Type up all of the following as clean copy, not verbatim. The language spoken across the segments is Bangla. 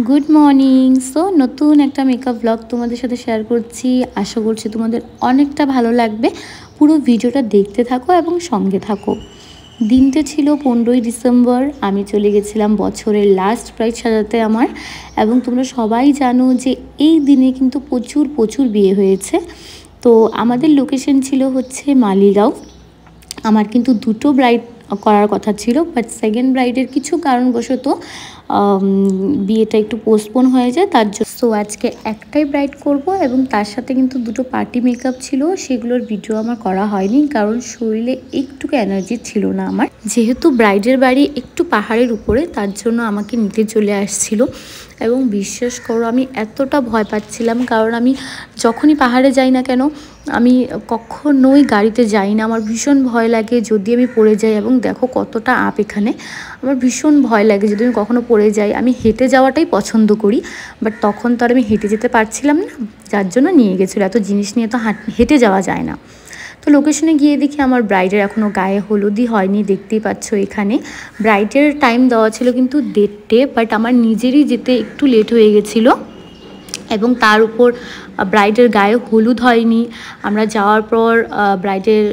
Good morning. সো নতুন একটা মেকআপ ব্লগ তোমাদের সাথে শেয়ার করছি। আশা করছি তোমাদের অনেকটা ভালো লাগবে। পুরো ভিডিওটা দেখতে থাকো এবং সঙ্গে থাকো। দিনটা ছিল 15ই ডিসেম্বর। আমি চলে গেছিলাম বছরের লাস্ট ব্রাইড সাজাতে আমার। এবং তোমরা সবাই জানো যে এই দিনে কিন্তু প্রচুর প্রচুর বিয়ে হয়েছে। তো আমাদের লোকেশন ছিল হচ্ছে মালিগাঁও। আমার কিন্তু দুটো ব্রাইড করার কথা ছিল, বাট সেকেন্ড ব্রাইডের কিছু কারণবশত বিয়েটা একটু পোস্টপোন হয়ে যায়, তার জন্য সো আজকে একটাই ব্রাইড করব। এবং তার সাথে কিন্তু দুটো পার্টি মেকআপ ছিল, সেগুলোর ভিডিও আমার করা হয়নি কারণ শরীরে একটুকু এনার্জি ছিল না আমার। যেহেতু ব্রাইডের বাড়ি একটু পাহাড়ের উপরে, তার জন্য আমাকে নিতে চলে আসছিল। এবং বিশ্বাস করো আমি এতটা ভয় পাচ্ছিলাম, কারণ আমি যখনই পাহাড়ে যাই না কেন আমি কখনোই গাড়িতে যাই না। আমার ভীষণ ভয় লাগে যদি আমি পড়ে যাই। এবং দেখো কতটা আপ এখানে, আমার ভীষণ ভয় লাগে যদি আমি কখনো পড়ে যাই। আমি হেঁটে যাওয়াটাই পছন্দ করি, বাট তখন তো আর আমি হেঁটে যেতে পারছিলাম না, যার জন্য নিয়ে গেছিলো। এত জিনিস নিয়ে তো হেঁটে যাওয়া যায় না। তো লোকেশনে গিয়ে দেখি আমার ব্রাইডের এখনও গায়ে হলুদই হয়নি। দেখতেই পাচ্ছ এখানে ব্রাইডের টাইম দেওয়া ছিল কিন্তু 1:30, বাট আমার নিজেরই যেতে একটু লেট হয়ে গেছিলো। এবং তার উপর ব্রাইডের গায়ে হলুদ হয়নি। আমরা যাওয়ার পর ব্রাইডের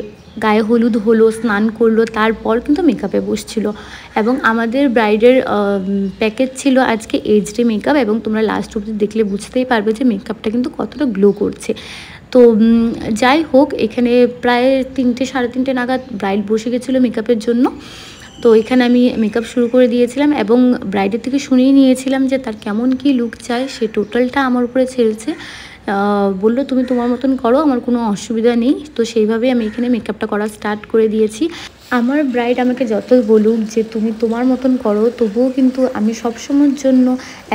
গায়ে হলুদ হলো, স্নান করলো, তারপর কিন্তু মেকআপে বসছিল। এবং আমাদের ব্রাইডের প্যাকেজ ছিল আজকে এইচডি মেকআপ। এবং তোমরা লাস্ট অবধি দেখলে বুঝতেই পারবে যে মেকআপটা কিন্তু কতটা গ্লো করছে। তো যাই হোক, এখানে প্রায় 3টে সাড়ে 3টে নাগাদ ব্রাইড বসে গেছিলো মেকআপের জন্য। তো এখানে আমি মেকআপ শুরু করে দিয়েছিলাম এবং ব্রাইডের থেকে শুনেই নিয়েছিলাম যে তার কেমন কি লুক চাই। সে টোটালটা আমার উপরে ছেড়েছে, বললো তুমি তোমার মতন করো, আমার কোনো অসুবিধা নেই। তো সেইভাবেই আমি এখানে মেকআপটা করা স্টার্ট করে দিয়েছি। আমার ব্রাইড আমাকে যতই বলুক যে তুমি তোমার মতন করো, তবুও কিন্তু আমি সবসময়ের জন্য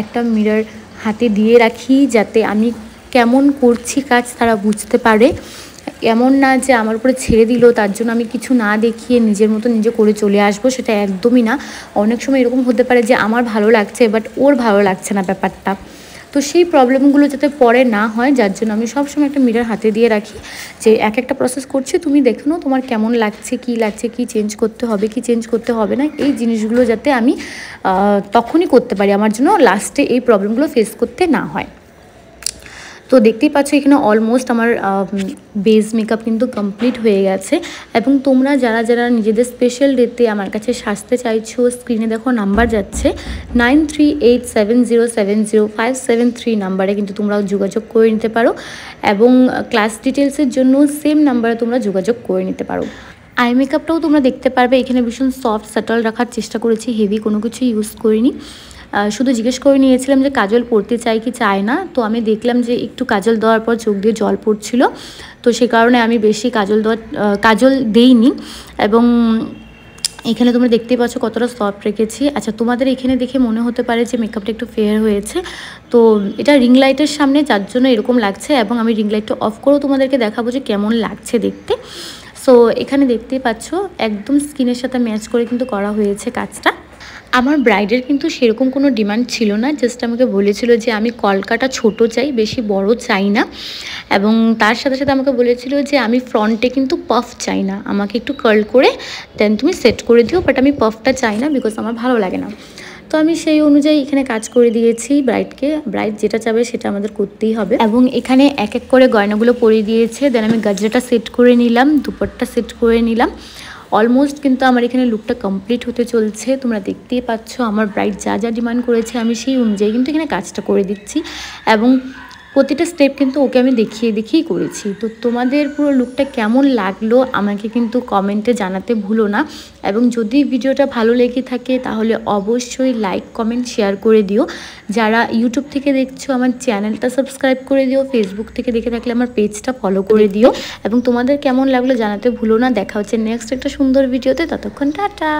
একটা মিরর হাতে দিয়ে রাখি, যাতে আমি কেমন করছি কাজ তারা বুঝতে পারে। এমন না যে আমার উপরে ছেড়ে দিল, তার জন্য আমি কিছু না দেখিয়ে নিজের মতো নিজে করে চলে আসবো, সেটা একদমই না। অনেক সময় এরকম হতে পারে যে আমার ভালো লাগছে বাট ওর ভালো লাগছে না ব্যাপারটা। তো সেই প্রবলেমগুলো যাতে পরে না হয়, যার জন্য আমি সবসময় একটা মিরর হাতে দিয়ে রাখি যে একটা প্রসেস করছি, তুমি দেখো না তোমার কেমন লাগছে, কি চেঞ্জ করতে হবে, কি চেঞ্জ করতে হবে না, এই জিনিসগুলো যাতে আমি তখনই করতে পারি, আমার জন্য লাস্টে এই প্রবলেমগুলো ফেস করতে না হয়। তো দেখতেই পাচ্ছ এখানে অলমোস্ট আমার বেস মেকআপ কিন্তু কমপ্লিট হয়ে গেছে। এবং তোমরা যারা যারা নিজেদের স্পেশাল ডেতে আমার কাছে সাজতে চাইছো, স্ক্রিনে দেখো নাম্বার যাচ্ছে 9387070573 নাম্বারে কিন্তু তোমরা যোগাযোগ করে নিতে পারো। এবং ক্লাস ডিটেলসের জন্য সেম নাম্বারে তোমরা যোগাযোগ করে নিতে পারো। আই মেকআপটাও তোমরা দেখতে পারবে, এখানে ভীষণ সফট সাটল রাখার চেষ্টা করেছি, হেভি কোনো কিছু ইউজ করিনি। শুধু জিজ্ঞেস করে নিয়েছিলাম যে কাজল পরতে চাই কি চায় না। তো আমি দেখলাম যে একটু কাজল দেওয়ার পর চোখ দিয়ে জল পড়ছিল, তো সে কারণে আমি বেশি কাজল দেইনি। এবং এখানে তোমরা দেখতেই পাচ্ছ কতটা সফট রেখেছি। আচ্ছা, তোমাদের এখানে দেখে মনে হতে পারে যে মেকআপটা একটু ফেয়ার হয়েছে, তো এটা রিং লাইটের সামনে, যার জন্য এরকম লাগছে। এবং আমি রিং লাইটটা অফ করেও তোমাদেরকে দেখাবো যে কেমন লাগছে দেখতে। সো এখানে দেখতেই পাচ্ছ একদম স্কিনের সাথে ম্যাচ করে কিন্তু করা হয়েছে কাজটা। আমার ব্রাইডের কিন্তু সেরকম কোনো ডিমান্ড ছিল না, জাস্ট আমাকে বলেছিল যে আমি কলকাটা ছোট চাই, বেশি বড় চাই না। এবং তার সাথে সাথে আমাকে বলেছিল যে আমি ফ্রন্টে কিন্তু পাফ চাই না, আমাকে একটু কার্ল করে দেন তুমি সেট করে দিও, বাট আমি পাফটা চাই না, বিকজ আমার ভালো লাগে না। তো আমি সেই অনুযায়ী এখানে কাজ করে দিয়েছি ব্রাইডকে। ব্রাইড যেটা চাবে সেটা আমাদের করতেই হবে। এবং এখানে এক এক করে গয়নাগুলো পরিয়ে দিয়েছে, দেন আমি গাজরাটা সেট করে নিলাম, দুপাট্টা সেট করে নিলাম। অলমোস্ট কিন্তু আমার এখানে লুকটা কমপ্লিট হতে চলছে। তোমরা দেখতেই পাচ্ছ আমার ব্রাইড যা যা ডিমান্ড করেছে আমি সেই অনুযায়ী কিন্তু এখানে কাজটা করে দিচ্ছি। এবং প্রতিটা স্টেপ কিন্তু ওকে আমি দেখিয়েই করেছি। তো তোমাদের পুরো লুকটা কেমন লাগলো আমাকে কিন্তু কমেন্টে জানাতে ভুলো না। এবং যদি ভিডিওটা ভালো লেগে থাকে তাহলে অবশ্যই লাইক কমেন্ট শেয়ার করে দিও। যারা ইউটিউব থেকে দেখছো আমার চ্যানেলটা সাবস্ক্রাইব করে দিও, ফেসবুক থেকে দেখে থাকলে আমার পেজটা ফলো করে দিও। এবং তোমাদের কেমন লাগলো জানাতে ভুলো না। দেখা হচ্ছে নেক্সট একটা সুন্দর ভিডিওতে, ততক্ষণ টাটা।